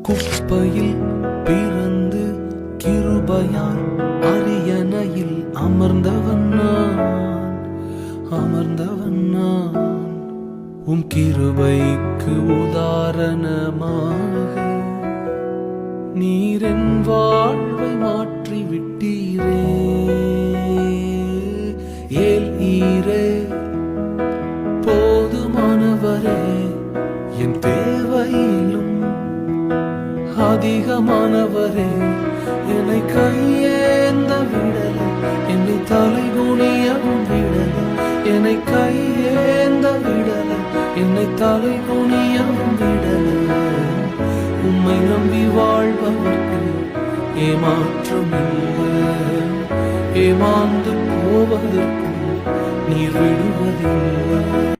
குப்பையில் பிறந்து கிருபையால் அரியணையில் அமர்ந்தவன் நான் உம் கிருபைக்கு உதாரணமாக நீர் என் வாழ்வை மாற்றி விட்டீரே. ஏல் ஈரே போதுமானவரே, என் தேவையிலும் அதிகமானவரே, என்னை கையேந்த விடல, என்னை தலை குனியவும் விடல, என்னை கையேந்த விடல, என்னை தலை குனியவும் விடல. உம்மை நம்பி வாழ்பவர்க்கு ஏமாற்றம் இல்லை, ஏமாந்து போவதற்கும் நீர் விடுவதில்லை.